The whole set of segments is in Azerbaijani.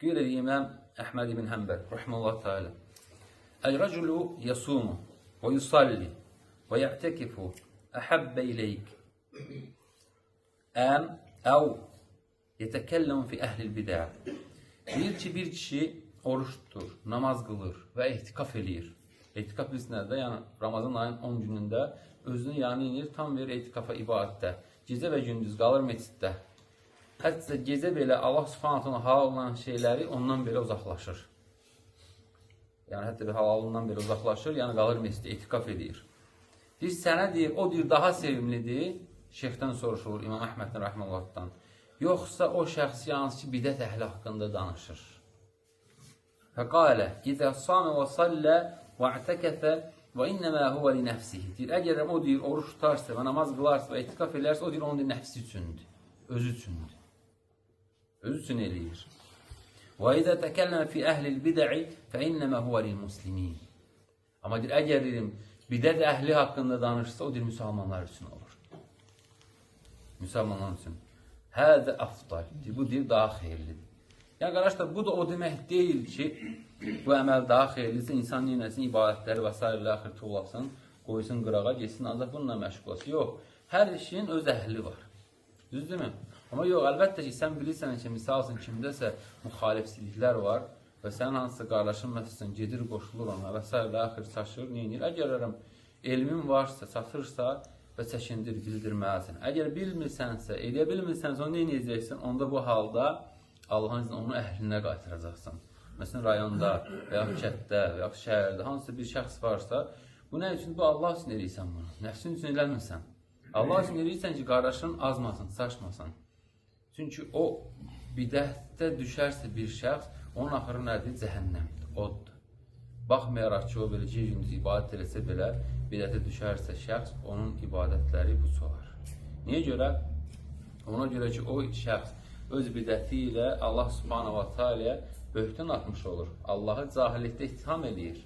قيل الإمام أحمد بن حنبل رحمه الله تعالى: الرجل يصوم ويصلي ويعتكف أحب إليك أو يتكلم في أهل البدع. Deyir ki, bir kişi oruç tutur, namaz qılır və ehtikaf eləyir. Ehtikaf bilsinədir də, yəni Ramazan ayının 10 günündə özünü yəni inir, tam verir ehtikafa, ibadətdə. Gecə və gündüz qalır meçiddə. Hətta gecə belə Allah Subhanahu halal olan şeyləri ondan belə uzaqlaşır. Yəni hətta bir halalından belə uzaqlaşır, yəni qalır meçiddə, ehtikaf edir. Deyir, sənə deyir, o deyir daha sevimlidir. Şeyxdən soruşulur İmam Əhməddən rəhməllahdan. Yoxsa o şəxs yalnız ki, bidət əhli haqqında danışır. Fəqalə, İzə samə və sallə və ətəkəfə və innəmə huvə li nəfsihi. Deyir, əgər o deyir, oruç tutarsa və namaz qılarsa və etikaf edərsə, o deyir, onun deyir, nəfsi üçündür, özü üçündür. Özü üçün eləyir. Və izə təkəlləmə fi əhlil bidə'i fə innəmə huvə lil muslimin. Amma deyir, əgər deyir, bidət əhli haqqında danışsa, o deyir, müsəlmanlar üçün olur. Müsəlmanlar üçün. Hədə afdal. Bu deyir, daha xeyirlidir. Yəni, qardaşlar, bu da o demək deyil ki, bu əməl daha xeyirlidirsə, insan neyləsin, ibadətləri və s. ilə axır tuğlasın, qoysun qırağa, geçsin, ancaq bununla məşğul olsun. Yox, hər işin öz əhli var. Düzdürmü? Amma yox, əlbəttə ki, sən bilirsən ki, misal üçün kimdəsə müxalifçiliklər var və sənin hansısa qardaşın məsələn gedir, qoşulur ona və s. ilə axır çaşır, neyinir? Əgər elmin varsa, çatırsa və çəkindir, bildirməlisən. Əgər bilmirsənsə, eləyə bilmirsənsə, onu neyəcəksən? Onda bu halda Allahın iznilə onu əhlinə qaytaracaqsan. Məsələn, rayonda və ya kətdə və ya şəhərdə hansısa bir şəxs varsa, bu nə üçün? Bu Allah üçün eləyirsən bunu. Nəfsin üçün eləmirsən. Allah üçün eləyirsən ki, qardaşın azmasın, saçmasın. Çünki o bidətdə düşərsə bir şəxs, onun axırı nədir? Cəhənnəmdir, oddur. Baxmayaraq ki, o belə gündüz ibadət eləsə belə, bidətə düşərsə şəxs, onun ibadətləri bu çoğar. Niyə görə? Ona görə ki, o şəxs öz bidəti ilə Allah Subhanahu wa Ta'ala böhtan atmış olur. Allahı cahillikdə ittiham eləyir.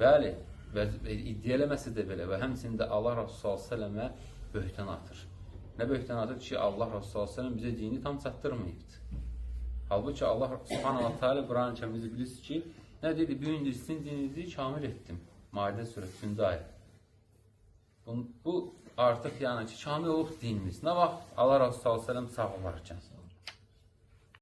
Bəli, və iddia eləməsə də belə və həmçində Allah Rasulü s.ə.və böhtan atır. Nə böhtan atır ki, Allah Rasulü s.ə.v bizə dini tam çatdırmayıbdır. Halbuki Allah Subhanahu wa Ta'ala Quran-ı Kərimdə bilirsiniz ki, nə dedi? Bu gün sizin dininizi kamil etdim. Maidə surəsində ayət. Bu artıq yəni ki, kamil olub dinimiz. Nə vaxt Allah Rasulü s.ə.v sağ olarkən.